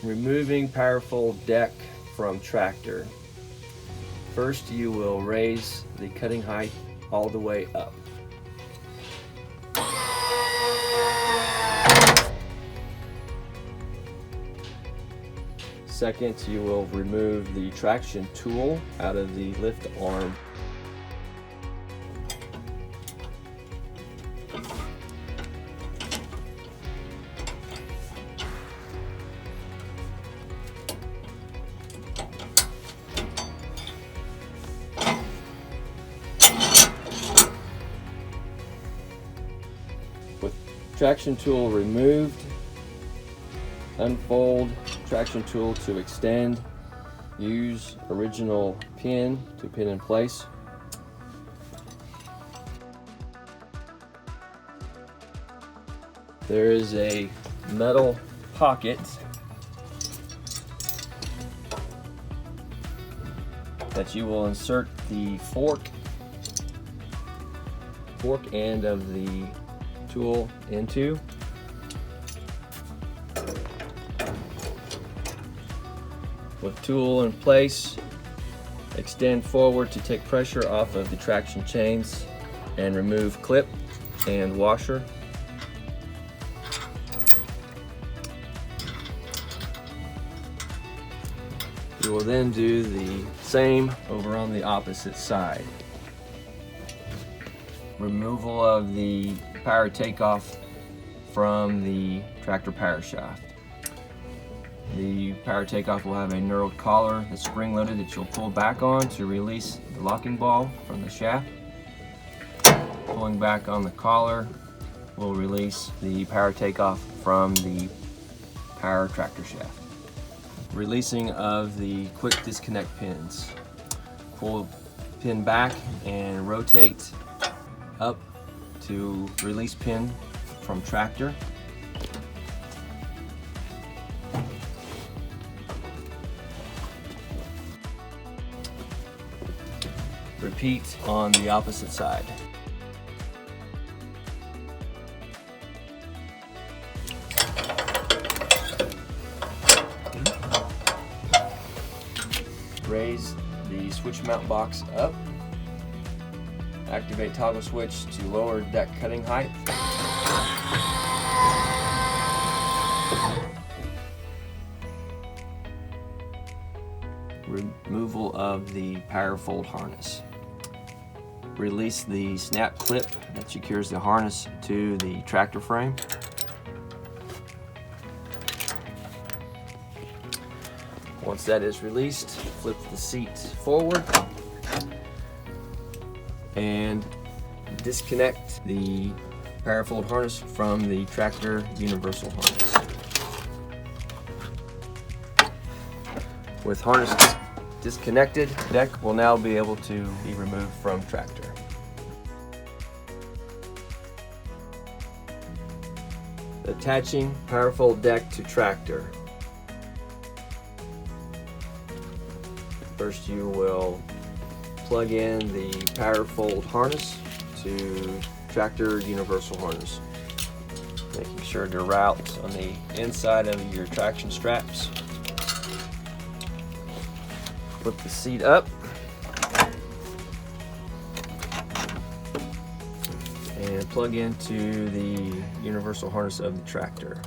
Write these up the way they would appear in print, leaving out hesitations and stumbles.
Removing PowerFold deck from tractor. First, you will raise the cutting height all the way up. Second, you will remove the traction tool out of the lift arm. With traction tool removed, unfold traction tool to extend. Use original pin to pin in place. There is a metal pocket that you will insert the fork end of the tool into. With tool in place, extend forward to take pressure off of the traction chains and remove clip and washer. You will then do the same over on the opposite side. Removal of the power takeoff from the tractor power shaft. The power takeoff will have a knurled collar that's spring loaded that you'll pull back on to release the locking ball from the shaft. Pulling back on the collar will release the power takeoff from the power tractor shaft. Releasing of the quick disconnect pins. Pull pin back and rotate up to release pin from tractor. Repeat on the opposite side. Raise the switch mount box up. Activate toggle switch to lower deck cutting height. Removal of the PowerFold harness. Release the snap clip that secures the harness to the tractor frame. Once that is released, flip the seat forward and disconnect the PowerFold harness from the tractor universal harness. With harness disconnected, deck will now be able to be removed from tractor. Attaching PowerFold deck to tractor. First, you will plug in the PowerFold harness to tractor universal harness, making sure to route on the inside of your traction straps. Flip the seat up and plug into the universal harness of the tractor.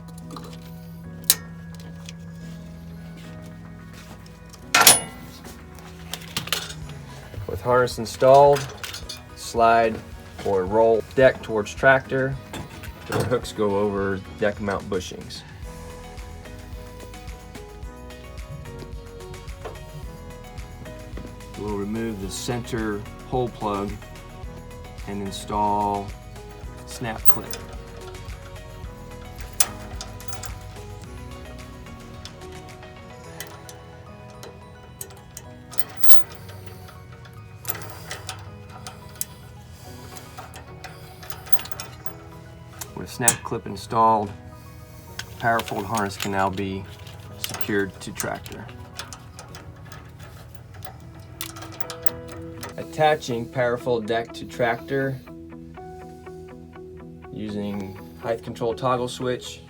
With harness installed, slide or roll deck towards tractor till the hooks go over deck mount bushings. We'll remove the center hole plug and install snap clip. With snap clip installed, PowerFold harness can now be secured to tractor. Attaching PowerFold deck to tractor using height control toggle switch.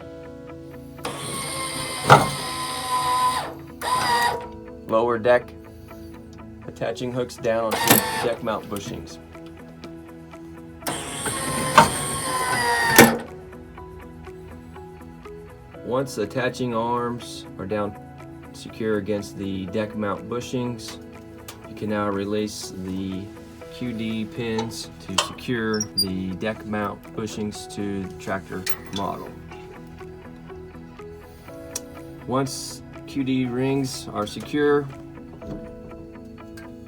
Lower deck attaching hooks down onto deck mount bushings. Once attaching arms are down secure against the deck mount bushings, you can now release the QD pins to secure the deck mount bushings to the tractor model. Once QD rings are secure,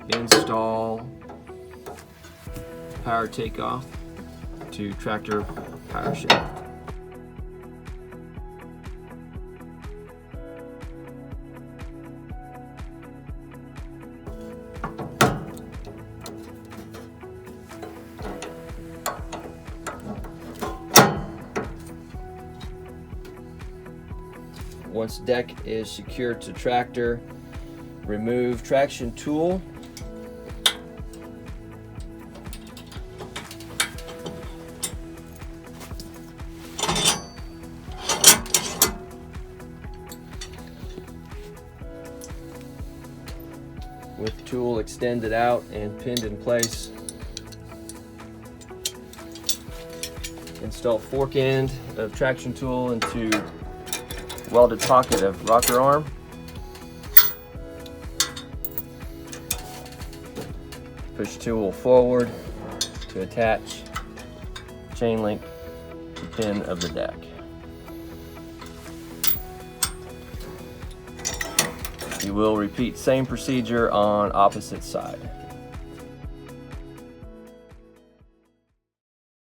install power takeoff to tractor power shaft. Once deck is secured to tractor, remove traction tool. With tool extended out and pinned in place, install fork end of traction tool into welded pocket of rocker arm. Push tool forward to attach chain link to pin of the deck. You will repeat same procedure on opposite side.